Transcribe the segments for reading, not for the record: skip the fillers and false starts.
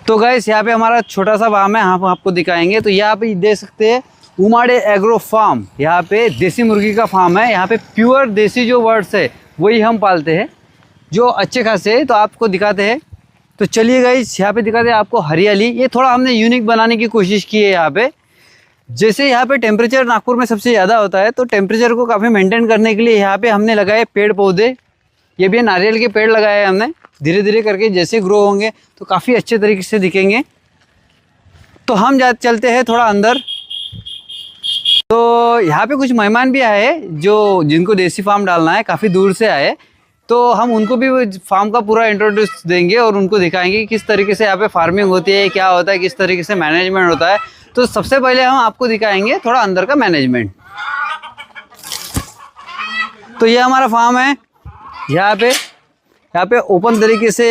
तो गाइस यहाँ पे हमारा छोटा सा फार्म है, हम आपको दिखाएंगे। तो यहाँ पे देख सकते हैं उमाड़े एग्रो फार्म, यहाँ पे देसी मुर्गी का फार्म है। यहाँ पे प्योर देसी जो वर्ड्स है वही हम पालते हैं, जो अच्छे खासे है। तो आपको दिखाते हैं। तो चलिए गाइस यहाँ पे दिखाते हैं आपको हरियाली। ये थोड़ा हमने यूनिक बनाने की कोशिश की है यहाँ पे। जैसे यहाँ पे टेम्परेचर नागपुर में सबसे ज़्यादा होता है, तो टेम्परेचर को काफ़ी मेंटेन करने के लिए यहाँ पे हमने लगाए पेड़ पौधे। ये भी नारियल के पेड़ लगाए हैं हमने। धीरे धीरे करके जैसे ग्रो होंगे तो काफ़ी अच्छे तरीके से दिखेंगे। तो हम चलते हैं थोड़ा अंदर। तो यहाँ पे कुछ मेहमान भी आए हैं जो जिनको देसी फार्म डालना है, काफ़ी दूर से आए। तो हम उनको भी फार्म का पूरा इंट्रोड्यूस देंगे और उनको दिखाएंगे कि किस तरीके से यहाँ पे फार्मिंग होती है, क्या होता है, किस तरीके से मैनेजमेंट होता है। तो सबसे पहले हम आपको दिखाएंगे थोड़ा अंदर का मैनेजमेंट। तो ये हमारा फार्म है। यहाँ पे ओपन तरीके से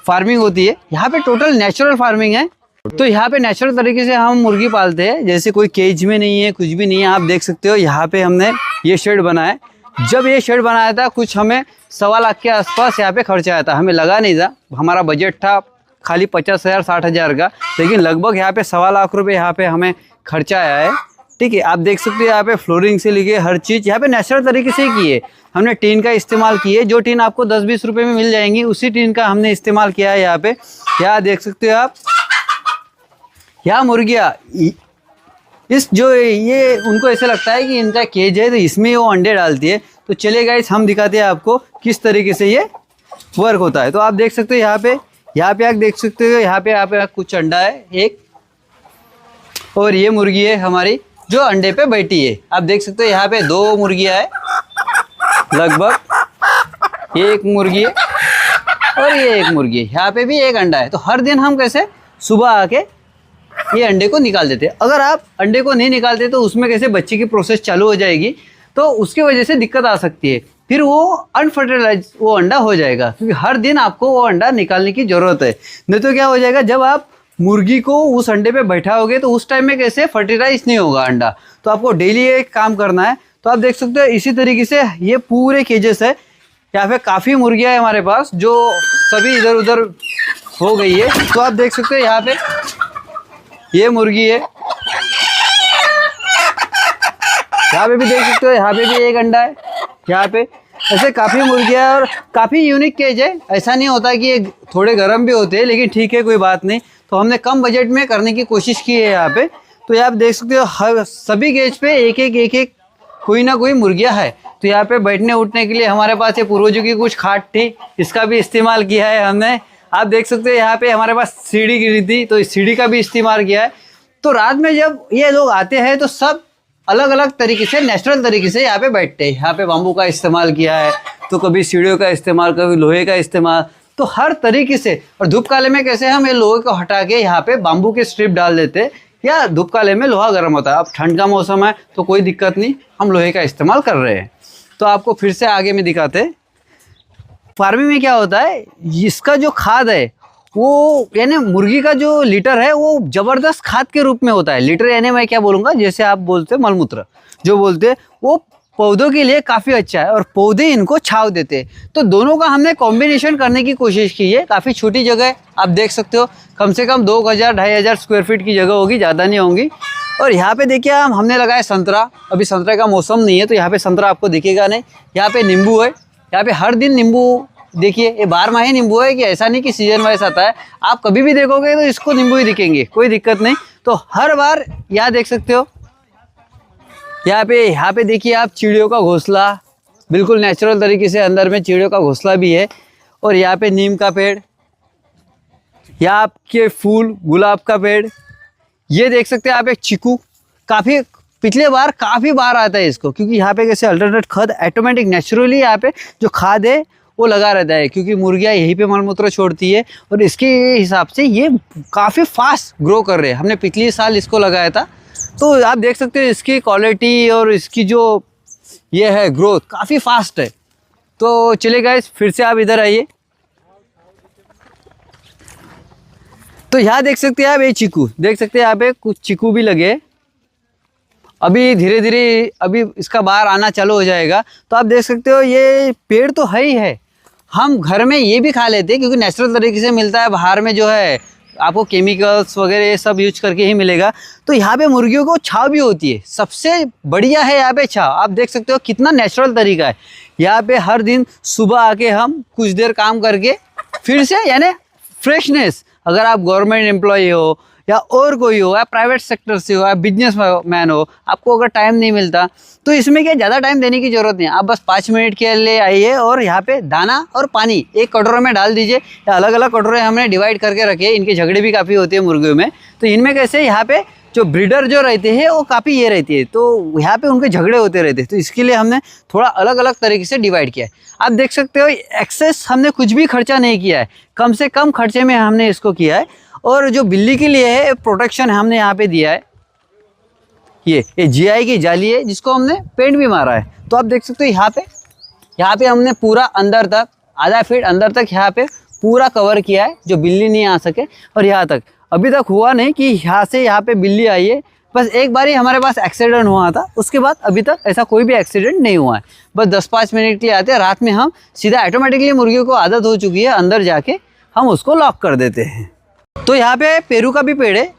फार्मिंग होती है। यहाँ पे टोटल नेचुरल फार्मिंग है। तो यहाँ पे नेचुरल तरीके से हम मुर्गी पालते हैं, जैसे कोई केज में नहीं है, कुछ भी नहीं है। आप देख सकते हो यहाँ पे हमने ये शेड बनाया। जब ये शेड बनाया था कुछ हमें 1.25 लाख के आसपास यहाँ पे खर्चा आया था। हमें लगा नहीं था, हमारा बजट था खाली 50,000 60,000 का, लेकिन लगभग यहाँ पे 1.25 लाख रुपये यहाँ पे हमें खर्चा आया है। ठीक है, आप देख सकते हो यहाँ पे फ्लोरिंग से लेके हर चीज़ यहाँ पे नेचुरल तरीके से ही की है। हमने टीन का इस्तेमाल किया, जो टीन आपको 10-20 रुपये में मिल जाएंगी, उसी टीन का हमने इस्तेमाल किया है यहाँ पे। यहाँ देख सकते हो आप, यहाँ मुर्गियाँ इस जो ये उनको ऐसे लगता है कि इनका केज है, तो इसमें वो अंडे डालती है। तो चलिए गाइस हम दिखाते हैं आपको किस तरीके से ये वर्क होता है। तो आप देख सकते हो यहाँ पे आप देख सकते हो यहाँ पे कुछ अंडा है एक, और ये मुर्गी है हमारी जो अंडे पे बैठी है। आप देख सकते हो यहाँ पे 2 मुर्गियाँ है, लगभग ये एक मुर्गी है और ये एक मुर्गी है। यहाँ पे भी एक अंडा है। तो हर दिन हम कैसे सुबह आके ये अंडे को निकाल देते हैं। अगर आप अंडे को नहीं निकालते तो उसमें कैसे बच्चे की प्रोसेस चालू हो जाएगी, तो उसकी वजह से दिक्कत आ सकती है। फिर वो अनफर्टिलाइज वो अंडा हो जाएगा, क्योंकि हर दिन आपको वो अंडा निकालने की ज़रूरत है। नहीं तो क्या हो जाएगा, जब आप मुर्गी को उस अंडे पे बैठाओगे तो उस टाइम में कैसे फर्टिलाइज नहीं होगा अंडा। तो आपको डेली एक काम करना है। तो आप देख सकते हो इसी तरीके से ये पूरे केजेस है। यहाँ पे काफ़ी मुर्गियाँ है हमारे पास, जो सभी इधर उधर हो गई है। तो आप देख सकते हो यहाँ पे ये मुर्गी है, यहाँ पे भी देख सकते हो, यहाँ पे भी एक अंडा है। यहाँ पे ऐसे काफ़ी मुर्गियाँ और काफ़ी यूनिक केज है। ऐसा नहीं होता कि ये थोड़े गर्म भी होते हैं, लेकिन ठीक है, कोई बात नहीं। तो हमने कम बजट में करने की कोशिश की है यहाँ पे। तो यहाँ आप देख सकते हो हर सभी केज पे एक एक कोई ना कोई मुर्गियाँ है। तो यहाँ पे बैठने उठने के लिए हमारे पास ये पूर्वजों की कुछ खाट थी, इसका भी इस्तेमाल किया है हमने। आप देख सकते हो यहाँ पे हमारे पास सीढ़ी गिरी थी, तो इस सीढ़ी का भी इस्तेमाल किया है। तो रात में जब ये लोग आते हैं तो सब अलग अलग तरीके से नेचुरल तरीके से यहाँ पे बैठते हैं। यहाँ पे बाम्बू का इस्तेमाल किया है, तो कभी सीढ़ियों का इस्तेमाल, कभी लोहे का इस्तेमाल, तो हर तरीके से। और धूप काले में कैसे हम ये लोहे को हटा के यहाँ पे बाम्बू के स्ट्रिप डाल देते हैं, या धूप काले में लोहा गर्म होता है। अब ठंड का मौसम है तो कोई दिक्कत नहीं, हम लोहे का इस्तेमाल कर रहे हैं। तो आपको फिर से आगे में दिखाते हैं। फार्मिंग में क्या होता है, इसका जो खाद है वो यानी मुर्गी का जो लीटर है वो ज़बरदस्त खाद के रूप में होता है। लीटर यानी मैं क्या बोलूँगा, जैसे आप बोलते हैं मलमूत्र जो बोलते हैं, वो पौधों के लिए काफ़ी अच्छा है और पौधे इनको छाव देते हैं। तो दोनों का हमने कॉम्बिनेशन करने की कोशिश की है। काफ़ी छोटी जगह है, आप देख सकते हो, कम से कम 2,000-2,500 स्क्वायर फीट की जगह होगी, ज़्यादा नहीं होंगी। और यहाँ पे देखिए हमने लगाया संतरा। अभी संतरे का मौसम नहीं है तो यहाँ पे संतरा आपको दिखेगा नहीं। यहाँ पे नींबू है, यहाँ पे हर दिन नींबू, देखिए ये 12 नींबू है, कि ऐसा नहीं कि सीजन वाइज आता है। आप कभी भी देखोगे तो इसको नींबू ही दिखेंगे, कोई दिक्कत नहीं। तो हर बार यहाँ देख सकते हो, यहाँ पे देखिए आप चिड़ियों का घोंसला, बिल्कुल नेचुरल तरीके से अंदर में चिड़ियों का घोंसला भी है। और यहाँ पे नीम का पेड़, यहाँ आपके फूल गुलाब का पेड़, ये देख सकते हैं आप एक चीकू। काफ़ी पिछले बार काफ़ी बार आता है इसको, क्योंकि यहाँ पे कैसे अल्टरनेट खाद ऑटोमेटिक नेचुरली यहाँ पे जो खाद है वो लगा रहता है, क्योंकि मुर्गियाँ यहीं पे मलमूत्र छोड़ती है। और इसके हिसाब से ये काफ़ी फास्ट ग्रो कर रहे हैं। हमने पिछले साल इसको लगाया था, तो आप देख सकते हो इसकी क्वालिटी और इसकी जो ये है ग्रोथ काफ़ी फास्ट है। तो चलिए गाइस फिर से आप इधर आइए। तो यहाँ देख सकते हैं आप ये चीकू, देख सकते हैं यहाँ पे कुछ चीकू भी लगे। अभी धीरे धीरे अभी इसका बाहर आना चालू हो जाएगा। तो आप देख सकते हो ये पेड़ तो है ही है, हम घर में ये भी खा लेते हैं क्योंकि नेचुरल तरीके से मिलता है, बाहर में जो है आपको केमिकल्स वगैरह ये सब यूज करके ही मिलेगा। तो यहाँ पे मुर्गियों को छाव भी होती है, सबसे बढ़िया है यहाँ पे छाव। आप देख सकते हो कितना नेचुरल तरीका है। यहाँ पे हर दिन सुबह आके हम कुछ देर काम करके फिर से, यानी फ्रेशनेस, अगर आप गवर्नमेंट एम्प्लॉय हो या और कोई हो या प्राइवेट सेक्टर से हो या बिजनेस मैन हो, आपको अगर टाइम नहीं मिलता तो इसमें क्या ज़्यादा टाइम देने की ज़रूरत नहीं है। आप बस 5 मिनट के लिए आइए और यहाँ पे दाना और पानी एक कटोरे में डाल दीजिए, या अलग अलग कटोरे हमने डिवाइड करके रखे हैं। इनके झगड़े भी काफ़ी होते हैं मुर्गियों में, तो इनमें कैसे यहाँ पे जो ब्रीडर जो रहते हैं वो काफ़ी ये रहती है, तो यहाँ पे उनके झगड़े होते रहते हैं। तो इसके लिए हमने थोड़ा अलग अलग तरीके से डिवाइड किया है। आप देख सकते हो एक्सेस हमने कुछ भी खर्चा नहीं किया है, कम से कम खर्चे में हमने इसको किया है। और जो बिल्ली के लिए है प्रोटेक्शन हमने यहाँ पे दिया है, ये GI की जाली है जिसको हमने पेंट भी मारा है। तो आप देख सकते हो यहाँ पे हमने पूरा अंदर तक, आधा फीट अंदर तक यहाँ पे पूरा कवर किया है, जो बिल्ली नहीं आ सके। और यहाँ तक अभी तक हुआ नहीं कि यहाँ से यहाँ पे बिल्ली आई है, बस एक बार ही हमारे पास एक्सीडेंट हुआ था, उसके बाद अभी तक ऐसा कोई भी एक्सीडेंट नहीं हुआ है। बस 10-5 मिनट के लिए आते हैं, रात में हम सीधा ऑटोमेटिकली मुर्गियों को आदत हो चुकी है, अंदर जाके हम उसको लॉक कर देते हैं। तो यहाँ पे पेरू का भी पेड़ है,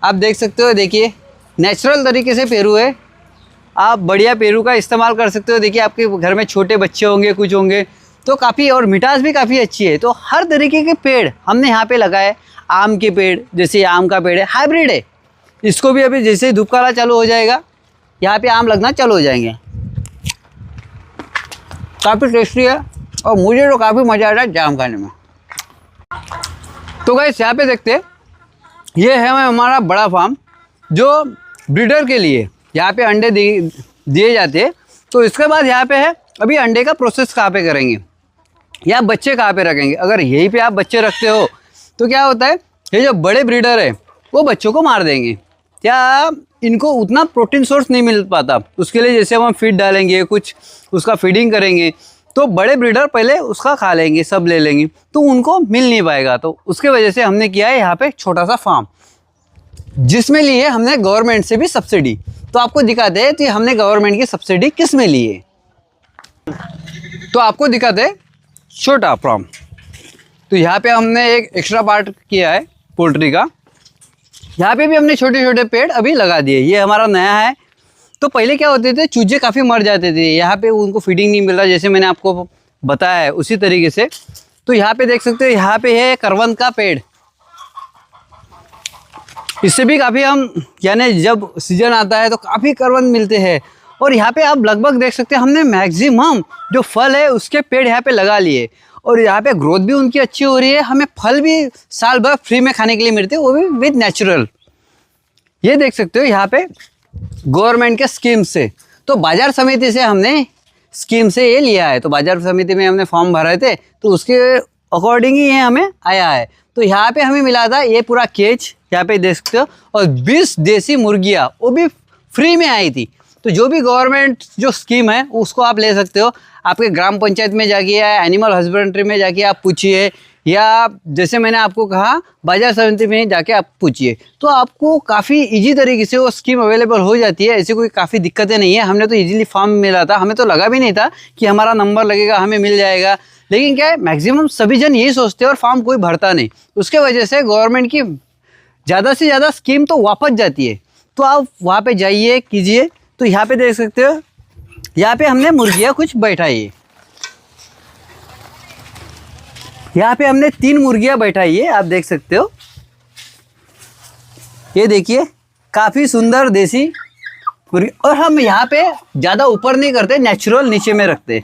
आप देख सकते हो, देखिए नेचुरल तरीके से पेरू है। आप बढ़िया पेरू का इस्तेमाल कर सकते हो। देखिए आपके घर में छोटे बच्चे होंगे, कुछ होंगे, तो काफ़ी, और मिठास भी काफ़ी अच्छी है। तो हर तरीके के पेड़ हमने यहाँ पे लगाए। आम के पेड़, जैसे आम का पेड़ है, हाइब्रिड है, इसको भी अभी जैसे ही धूप काला चालू हो जाएगा यहाँ पे आम लगना चालू हो जाएंगे। काफ़ी टेस्टी है और मुझे तो काफ़ी मज़ा आ रहा है जाम खाने में। तो गाइस यहाँ पे देखते हैं, ये है हमारा बड़ा फार्म जो ब्रीडर के लिए यहाँ पे अंडे दिए जाते हैं। तो इसके बाद यहाँ पे है अभी अंडे का प्रोसेस कहाँ पे करेंगे या बच्चे कहाँ पे रखेंगे। अगर यहीं पे आप बच्चे रखते हो तो क्या होता है, ये जो बड़े ब्रीडर है वो बच्चों को मार देंगे, क्या इनको उतना प्रोटीन सोर्स नहीं मिल पाता। उसके लिए जैसे हम फीड डालेंगे, कुछ उसका फीडिंग करेंगे, तो बड़े ब्रीडर पहले उसका खा लेंगे, सब ले लेंगे, तो उनको मिल नहीं पाएगा। तो उसके वजह से हमने किया है यहाँ पे छोटा सा फार्म, जिसमें लिए हमने गवर्नमेंट से भी सब्सिडी। तो आपको दिखाते हैं कि हमने गवर्नमेंट की सब्सिडी किस में ली है। तो आपको दिखाते हैं छोटा फार्म। तो यहाँ पे हमने एक एक्स्ट्रा पार्ट किया है पोल्ट्री का। यहाँ पे भी हमने छोटे छोटे पेड़ अभी लगा दिए। ये हमारा नया है। तो पहले क्या होते थे, चूजे काफ़ी मर जाते थे, यहाँ पे उनको फीडिंग नहीं मिल रहा, जैसे मैंने आपको बताया है उसी तरीके से। तो यहाँ पे देख सकते हो, यहाँ पे है करवंद का पेड़। इससे भी काफ़ी हम, यानी जब सीजन आता है तो काफ़ी करवंद मिलते हैं। और यहाँ पे आप लगभग देख सकते हैं हमने मैक्सिमम जो फल है उसके पेड़ यहाँ पे लगा लिए, और यहाँ पे ग्रोथ भी उनकी अच्छी हो रही है। हमें फल भी साल भर फ्री में खाने के लिए मिलते हैं, वो भी विद नेचुरल। ये देख सकते हो यहाँ पे गवर्नमेंट के स्कीम से, तो बाजार समिति से हमने स्कीम से ये लिया है। तो बाजार समिति में हमने फॉर्म भरे थे, तो उसके अकॉर्डिंग ही ये हमें आया है। तो यहाँ पे हमें मिला था ये पूरा केज, यहाँ पे देख सकते हो, और 20 देसी मुर्गियाँ वो भी फ्री में आई थी। तो जो भी गवर्नमेंट जो स्कीम है उसको आप ले सकते हो। आपके ग्राम पंचायत में जाके या एनिमल हस्बेंड्री में जाके आप पूछिए, या जैसे मैंने आपको कहा बाजार समिति में जाके आप पूछिए, तो आपको काफ़ी इजी तरीके से वो स्कीम अवेलेबल हो जाती है। ऐसी कोई काफ़ी दिक्कतें नहीं है। हमने तो इजीली फॉर्म मिला था, हमें तो लगा भी नहीं था कि हमारा नंबर लगेगा, हमें मिल जाएगा। लेकिन क्या है, मैक्सिमम सभी जन यही सोचते हैं और फॉर्म कोई भरता नहीं। उसके वजह से गवर्नमेंट की ज़्यादा से ज़्यादा स्कीम तो वापस जाती है। तो आप वहाँ पर जाइए, कीजिए। तो यहाँ पे देख सकते हो, यहाँ पे हमने मुर्गियाँ कुछ बैठाई है। यहाँ पे हमने 3 मुर्गियाँ बैठाई है, आप देख सकते हो। ये देखिए काफ़ी सुंदर देसी मुर्गी। और हम यहाँ पे ज़्यादा ऊपर नहीं करते, नेचुरल नीचे में रखते।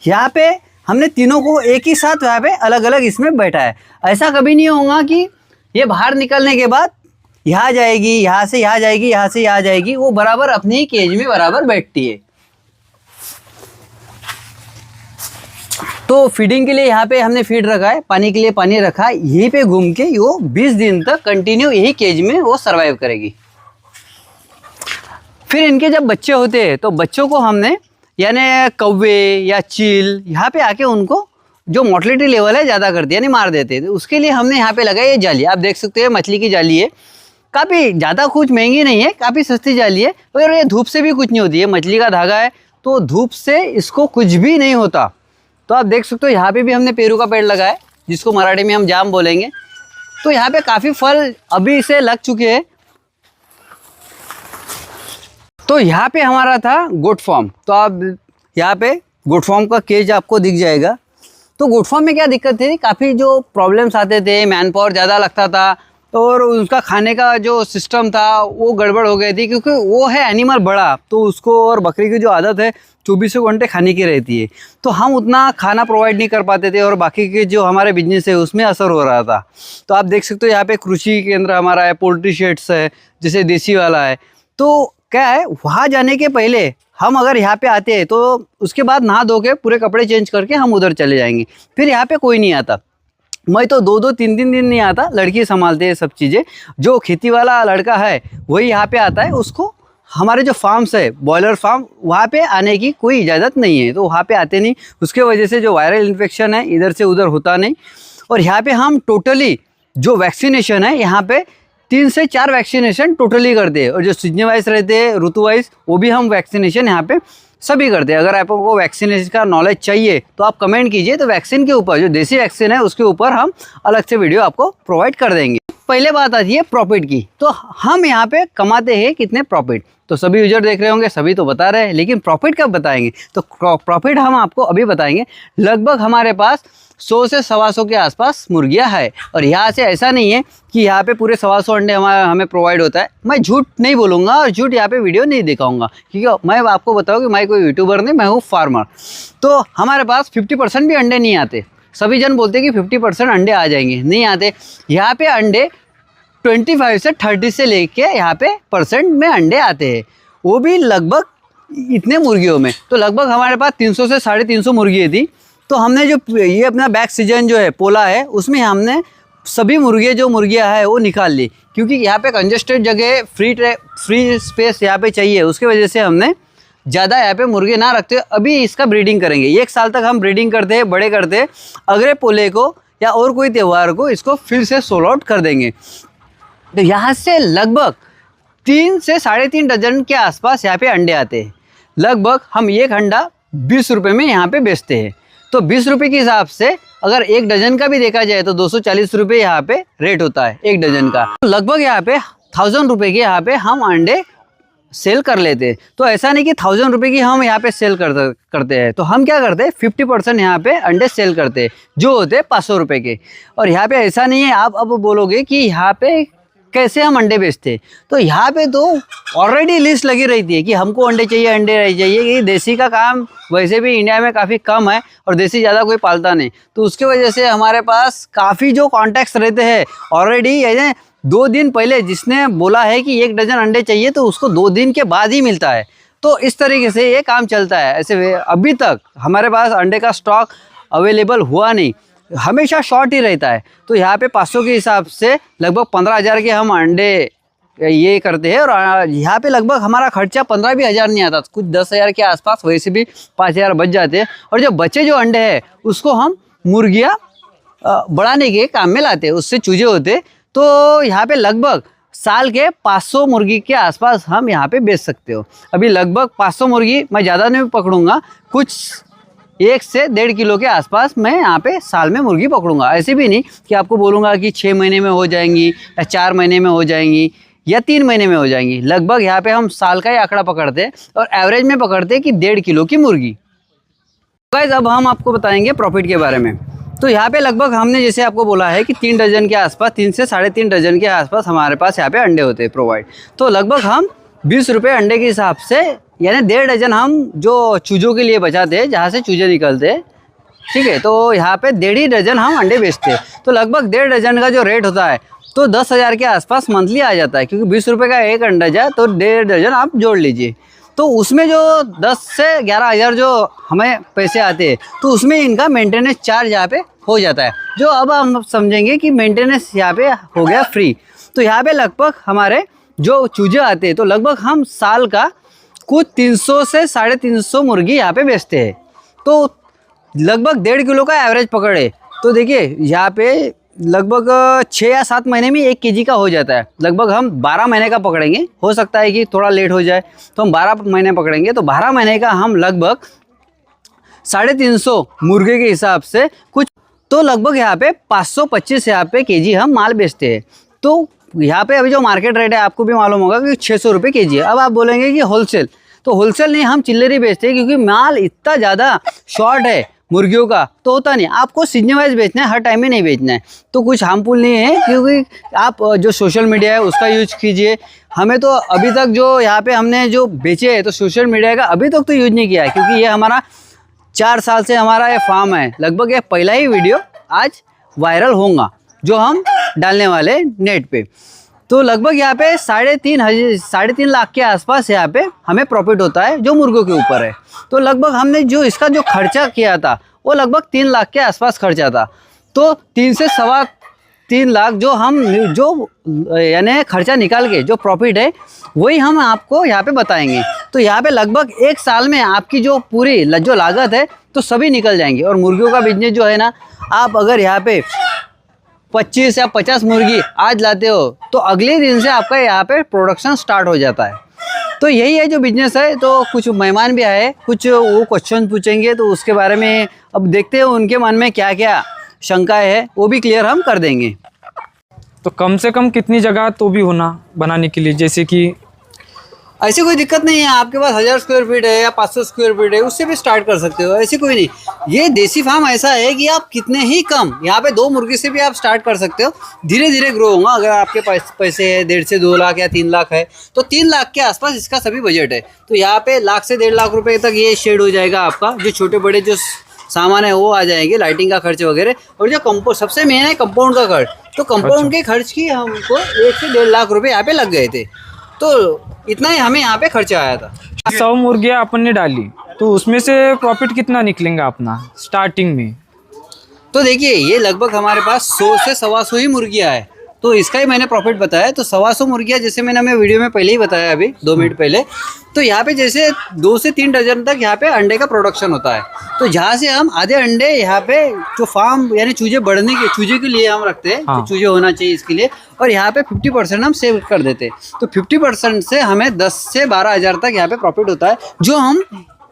यहाँ पे हमने तीनों को एक ही साथ यहाँ पे अलग अलग इसमें बैठा है। ऐसा कभी नहीं होगा कि ये बाहर निकलने के बाद यहाँ जाएगी, यहाँ से यहाँ जाएगी, यहाँ से यहाँ जाएगी। वो बराबर अपने ही केज में बराबर बैठती है। तो फीडिंग के लिए यहाँ पे हमने फीड रखा है, पानी के लिए पानी रखा है। यहीं पे घूम के वो 20 दिन तक कंटिन्यू यही केज में वो सरवाइव करेगी। फिर इनके जब बच्चे होते हैं तो बच्चों को हमने, यानी कौवे या चील, यहाँ पे आके उनको जो मोर्टेलिटी लेवल है ज़्यादा करती है, यानी मार देते हैं। तो उसके लिए हमने यहाँ पे लगाई ये जाली। आप देख सकते हैं मछली की जाली है, काफ़ी ज़्यादा कुछ महंगी नहीं है, काफ़ी सस्ती जाली है। और ये धूप से भी कुछ नहीं होती है, मछली का धागा है तो धूप से इसको कुछ भी नहीं होता। तो आप देख सकते हो यहाँ पे भी हमने पेरू का पेड़ लगाया है, जिसको मराठी में हम जाम बोलेंगे। तो यहाँ पे काफ़ी फल अभी से लग चुके हैं। तो यहाँ पे हमारा था गोट फार्म। तो आप यहाँ पे गोट फार्म का केज आपको दिख जाएगा। तो गोट फार्म में क्या दिक्कत थी, काफ़ी जो प्रॉब्लम्स आते थे, मैन पावर ज़्यादा लगता था और उसका खाने का जो सिस्टम था वो गड़बड़ हो गई थी, क्योंकि वो है एनिमल बड़ा, तो उसको और बकरी की जो आदत है 24 घंटे खाने की रहती है, तो हम उतना खाना प्रोवाइड नहीं कर पाते थे और बाकी के जो हमारे बिजनेस है उसमें असर हो रहा था। तो आप देख सकते हो यहाँ पे कृषि केंद्र हमारा है, पोल्ट्री शेड्स है, जैसे देसी वाला है। तो क्या है, वहाँ जाने के पहले हम अगर यहाँ पे आते हैं तो उसके बाद नहा धो के पूरे कपड़े चेंज करके हम उधर चले जाएंगे, फिर यहाँ पे कोई नहीं आता। मैं तो 2-2 3-3 दिन नहीं आता, लड़की संभालते हैं सब चीज़ें। जो खेती वाला लड़का है वही यहाँ पे आता है, उसको हमारे जो फार्म्स है, बॉयलर फार्म, वहाँ पे आने की कोई इजाज़त नहीं है, तो वहाँ पे आते नहीं। उसके वजह से जो वायरल इन्फेक्शन है इधर से उधर होता नहीं। और यहाँ पे हम टोटली जो वैक्सीनेशन है, यहाँ पे 3 से 4 वैक्सीनेशन टोटली करते हैं, और जो सीजन वाइज रहते हैं, ऋतु वाइज, वो भी हम वैक्सीनेशन यहाँ पे सभी करते हैं। अगर आपको वैक्सीनेशन का नॉलेज चाहिए तो आप कमेंट कीजिए, तो वैक्सीन के ऊपर, जो देसी वैक्सीन है उसके ऊपर हम अलग से वीडियो आपको प्रोवाइड कर देंगे। पहले बात आती है प्रॉफिट की। तो हम यहाँ पे कमाते हैं कितने प्रॉफिट, तो सभी यूजर देख रहे होंगे, सभी तो बता रहे हैं, लेकिन प्रॉफिट कब बताएंगे, तो प्रॉफिट हम आपको अभी बताएंगे। लगभग हमारे पास 100 से 125 के आसपास मुर्गियां है, और यहाँ से ऐसा नहीं है कि यहाँ पे पूरे 125 अंडे हमें प्रोवाइड होता है। मैं झूठ नहीं बोलूँगा और झूठ यहाँ पे वीडियो नहीं दिखाऊंगा, क्योंकि मैं आपको बताऊँ कि मैं कोई यूट्यूबर नहीं, मैं हूँ फार्मर। तो हमारे पास 50% भी अंडे नहीं आते। सभी जन बोलते हैं कि 50% अंडे आ जाएंगे, नहीं आते। यहाँ पे अंडे 25 से 30 से लेके यहाँ पे % में अंडे आते हैं, वो भी लगभग इतने मुर्गियों में। तो लगभग हमारे पास 300 से 350 मुर्गियाँ थी। तो हमने जो ये अपना बैक सीजन जो है पोला है, उसमें हमने सभी मुर्गियाँ है वो निकाल ली, क्योंकि यहाँ पे कंजेस्टेड जगह, फ्री स्पेस यहाँ पे चाहिए। उसके वजह से हमने ज़्यादा यहाँ पे मुर्गे ना रखते। अभी इसका ब्रीडिंग करेंगे, 1 साल तक हम ब्रीडिंग करते हैं, बड़े करते हैं। अगले पोले को या और कोई त्यौहार को इसको फिर से सोल आउट कर देंगे। तो यहाँ से लगभग 3 से 3.5 डजन के आसपास यहाँ पे अंडे आते हैं। लगभग हम एक अंडा 20 रुपये में यहाँ पे बेचते हैं। तो 20 रुपये के हिसाब से अगर 1 डजन का भी देखा जाए तो 240 रुपये यहाँ पे रेट होता है 1 डजन का। तो लगभग यहाँ पे 1000 रुपये के यहाँ पे हम अंडे सेल कर लेते हैं। तो ऐसा नहीं कि 1000 रुपये की हम यहाँ पे सेल करते हैं। तो हम क्या करते हैं, 50% यहाँ पे अंडे सेल करते हैं, जो होते हैं 500 रुपये के। और यहाँ पे ऐसा नहीं है, आप अब बोलोगे कि यहाँ पे कैसे हम अंडे बेचते हैं, तो यहाँ पे तो ऑलरेडी लिस्ट लगी रहती है कि हमको अंडे चाहिए, अंडे नहीं चाहिए। कि देसी का काम वैसे भी इंडिया में काफ़ी कम है और देसी ज़्यादा कोई पालता नहीं, तो उसके वजह से हमारे पास काफ़ी जो कॉन्टैक्ट्स रहते हैं ऑलरेडी। 2 दिन पहले जिसने बोला है कि 1 डजन अंडे चाहिए, तो उसको 2 दिन के बाद ही मिलता है। तो इस तरीके से ये काम चलता है। ऐसे अभी तक हमारे पास अंडे का स्टॉक अवेलेबल हुआ नहीं, हमेशा शॉर्ट ही रहता है। तो यहाँ पे 500 के हिसाब से लगभग 15,000 के हम अंडे ये करते हैं, और यहाँ पे लगभग हमारा खर्चा 15 भी हज़ार नहीं आता, कुछ 10,000 के आसपास, वैसे भी 5,000 बच जाते हैं। और जो बचे जो अंडे हैं उसको हम मुर्गियाँ बढ़ाने के काम में लाते हैं, उससे चूजे होते। तो यहाँ पे लगभग साल के 500 मुर्गी के आसपास हम यहाँ पे बेच सकते हो। अभी लगभग 500 मुर्गी मैं ज़्यादा नहीं पकड़ूंगा, कुछ 1 से 1.5 किलो के आसपास मैं यहाँ पे साल में मुर्गी पकड़ूंगा। ऐसे भी नहीं कि आपको बोलूँगा कि 6 महीने में हो जाएंगी या 4 महीने में हो जाएंगी या 3 महीने में हो जाएंगी। लगभग यहाँ पे हम साल का ही आंकड़ा पकड़ते हैं और एवरेज में पकड़ते हैं कि 1.5 किलो की मुर्गी। गाइस अब हम आपको बताएंगे प्रॉफिट के बारे में। तो यहाँ पे लगभग हमने जैसे आपको बोला है कि 3 डजन के आसपास, 3 से 3.5 डजन के आसपास हमारे पास यहाँ पे अंडे होते हैं प्रोवाइड। तो लगभग हम 20 रुपये अंडे के हिसाब से, यानी 1.5 डजन हम जो चूजों के लिए बचाते हैं, जहाँ से चूजे निकलते हैं, ठीक है। तो यहाँ पे 1.5 डजन हम अंडे बेचते हैं। तो लगभग 1.5 डजन का जो रेट होता है तो 10,000 के आसपास मंथली आ जाता है, क्योंकि 20 रुपये का एक अंडा जाए तो 1.5 डजन आप जोड़ लीजिए। तो उसमें जो 10 से 11,000 जो हमें पैसे आते हैं, तो उसमें इनका मेंटेनेंस चार्ज यहाँ पे हो जाता है, जो अब हम समझेंगे कि मेंटेनेंस यहाँ पे हो गया फ्री। तो यहाँ पे लगभग हमारे जो चूजे आते हैं, तो लगभग हम साल का कुछ 300 से 350 मुर्गी यहाँ पे बेचते हैं। तो लगभग 1.5 किलो का एवरेज पकड़े तो देखिए यहाँ पे लगभग 6 या 7 महीने में 1 केजी का हो जाता है। लगभग हम 12 महीने का पकड़ेंगे, हो सकता है कि थोड़ा लेट हो जाए, तो हम 12 महीने पकड़ेंगे। तो 12 महीने का हम लगभग 350 मुर्गे के हिसाब से कुछ, तो लगभग यहाँ पे 525 यहाँ पे केजी हम माल बेचते हैं। तो यहाँ पे अभी जो मार्केट रेट है आपको भी मालूम होगा कि 600 रुपये केजी है। अब आप बोलेंगे कि होलसेल, तो होलसेल नहीं, हम चिल्लर ही बेचते हैं क्योंकि माल इतना ज़्यादा शॉर्ट है मुर्गियों का, तो होता नहीं। आपको सीजन वाइज बेचना है, हर टाइम में नहीं बेचना है, तो कुछ हार्मफुल नहीं है क्योंकि आप जो सोशल मीडिया है उसका यूज कीजिए। हमें तो अभी तक जो यहाँ पे हमने जो बेचे हैं तो सोशल मीडिया का अभी तक तो यूज नहीं किया है क्योंकि ये हमारा 4 साल से हमारा ये फार्म है। लगभग ये पहला ही वीडियो आज वायरल होगा जो हम डालने वाले नेट पे। तो लगभग यहाँ पे 3.5 लाख के आसपास यहाँ पे हमें प्रॉफिट होता है जो मुर्गों के ऊपर है। तो लगभग हमने जो इसका जो खर्चा किया था वो लगभग 3 लाख के आसपास खर्चा था। तो 3 से 3.25 लाख जो हम यानी खर्चा निकाल के जो प्रॉफिट है वही हम आपको यहाँ पे बताएंगे। तो यहाँ पे लगभग 1 साल में आपकी जो पूरी जो लागत है तो सभी निकल जाएंगे। और मुर्गियों का बिजनेस जो है ना, आप अगर यहाँ पे 25 या 50 मुर्गी आज लाते हो तो अगले दिन से आपका यहाँ पे प्रोडक्शन स्टार्ट हो जाता है। तो यही है जो बिजनेस है। तो कुछ मेहमान भी आए, कुछ वो क्वेश्चन पूछेंगे तो उसके बारे में अब देखते हैं उनके मन में क्या क्या शंकाएं है, वो भी क्लियर हम कर देंगे। तो कम से कम कितनी जगह तो भी होना बनाने के लिए, जैसे कि ऐसी कोई दिक्कत नहीं है, आपके पास 1000 स्क्वायर फीट है या 500 स्क्वायर फीट है उससे भी स्टार्ट कर सकते हो, ऐसी कोई नहीं। ये देसी फार्म ऐसा है कि आप कितने ही कम, यहाँ पे 2 मुर्गी से भी आप स्टार्ट कर सकते हो, धीरे धीरे ग्रो होगा। अगर आपके पास पैसे है 1.5 से 2 लाख या 3 लाख है तो 3 लाख के आसपास इसका सभी बजट है। तो यहाँ पे 1 लाख से 1.5 लाख रुपए तक ये शेड हो जाएगा आपका। जो छोटे बड़े जो सामान है वो आ जाएंगे, लाइटिंग का खर्च वगैरह। और जो कंपाउंड सबसे मेन है कंपाउंड का खर्च, तो कंपाउंड के खर्च की हमको 1 से 1.5 लाख रुपए यहाँ पे लग गए थे। तो इतना ही हमें यहाँ पे खर्चा आया था। 100 मुर्गियाँ अपन ने डाली तो उसमें से प्रॉफिट कितना निकलेगा अपना स्टार्टिंग में? तो देखिए ये लगभग हमारे पास 100 से 125 ही मुर्गियाँ है, तो इसका ही मैंने प्रॉफिट बताया। तो 125 मुर्गियाँ जैसे मैंने हमें वीडियो में पहले ही बताया अभी 2 मिनट पहले, तो यहाँ पे जैसे 2 से 3 डजन तक यहाँ पे अंडे का प्रोडक्शन होता है। तो जहाँ से हम आधे अंडे यहाँ पे जो फार्म यानी चूजे के लिए हम रखते हैं, हाँ। चूजे होना चाहिए इसके लिए, और यहाँ पे 50% हम सेव कर देते हैं। तो 50% से हमें 10 से 12 हज़ार तक यहाँ पे प्रॉफिट होता है, जो हम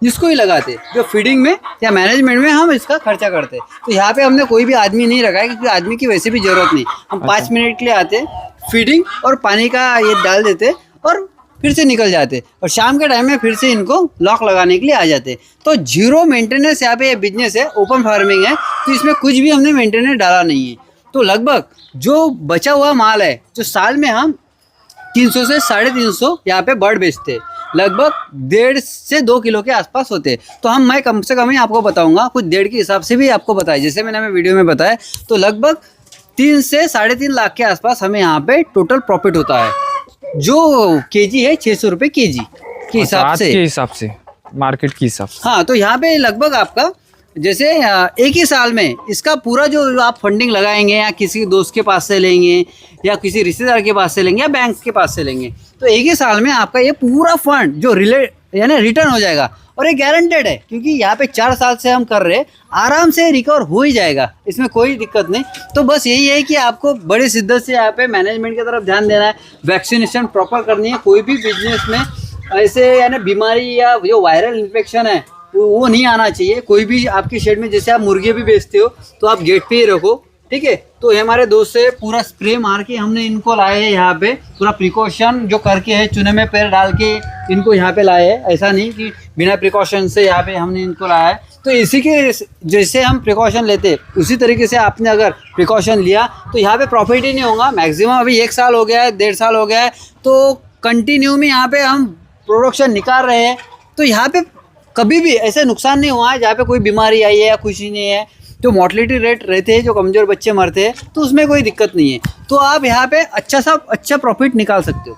इसको ही लगाते, जो फीडिंग में या मैनेजमेंट में हम इसका खर्चा करते। तो यहाँ पे हमने कोई भी आदमी नहीं रखा है क्योंकि आदमी की वैसे भी जरूरत नहीं। हम 5 मिनट के लिए आते, फीडिंग और पानी का ये डाल देते और फिर से निकल जाते, और शाम के टाइम में फिर से इनको लॉक लगाने के लिए आ जाते। तो 0 मेंटेनेंस यहाँ पे ये बिजनेस है, ओपन फार्मिंग है, तो इसमें कुछ भी हमने मेंटेनेंस डाला नहीं है। तो लगभग जो बचा हुआ माल है, जो साल में हम 300 से 350 यहाँ पे बर्ड बेचते हैं, लगभग 1.5 से 2 किलो के आसपास होते हैं। तो मैं कम से कम ही आपको बताऊंगा, कुछ 1.5 के हिसाब से भी आपको बताया, जैसे मैंने हमें वीडियो में बताया। तो लगभग 3 से 3.5 लाख के आसपास हमें यहाँ पे टोटल प्रॉफिट होता है, जो केजी है 600 रुपये केजी के हिसाब से, के हिसाब से, मार्केट के हिसाब से। हाँ, तो यहाँ पे लगभग आपका जैसे एक ही साल में इसका पूरा जो आप फंडिंग लगाएंगे या किसी दोस्त के पास से लेंगे या किसी रिश्तेदार के पास से लेंगे या बैंक के पास से लेंगे, तो एक ही साल में आपका ये पूरा फंड जो यानी रिटर्न हो जाएगा। और ये गारंटेड है क्योंकि यहाँ पे 4 साल से हम कर रहे हैं, आराम से रिकवर हो ही जाएगा, इसमें कोई दिक्कत नहीं। तो बस यही है कि आपको बड़ी शिद्दत से यहाँ पे मैनेजमेंट की तरफ ध्यान देना है, वैक्सीनेशन प्रॉपर करनी है। कोई भी बिजनेस में ऐसे यानी बीमारी या जो वायरल इन्फेक्शन है वो नहीं आना चाहिए। कोई भी आपके शेड में, जैसे आप मुर्गे भी बेचते हो तो आप गेट पे ही रखो, ठीक है। तो ये हमारे दोस्त से पूरा स्प्रे मार के हमने इनको लाए हैं यहाँ पे, पूरा प्रिकॉशन जो करके है, चूने में पैर डाल के इनको यहाँ पे लाए हैं। ऐसा नहीं कि बिना प्रिकॉशन से यहाँ पे हमने इनको लाया है। तो इसी के जैसे हम प्रिकॉशन लेते उसी तरीके से आपने अगर प्रिकॉशन लिया तो यहाँ पे प्रॉफिट ही नहीं होगा। मैक्सिमम अभी 1 साल हो गया है, 1.5 साल हो गया है, तो कंटिन्यू में यहाँ पे हम प्रोडक्शन निकाल रहे हैं। तो यहाँ पे कभी भी ऐसे नुकसान नहीं हुआ है जहाँ पे कोई बीमारी आई है या कुछ ही नहीं है। जो मोर्टलिटी रेट रहते हैं, जो कमज़ोर बच्चे मरते हैं, तो उसमें कोई दिक्कत नहीं है। तो आप यहाँ पे अच्छा प्रॉफिट निकाल सकते हो।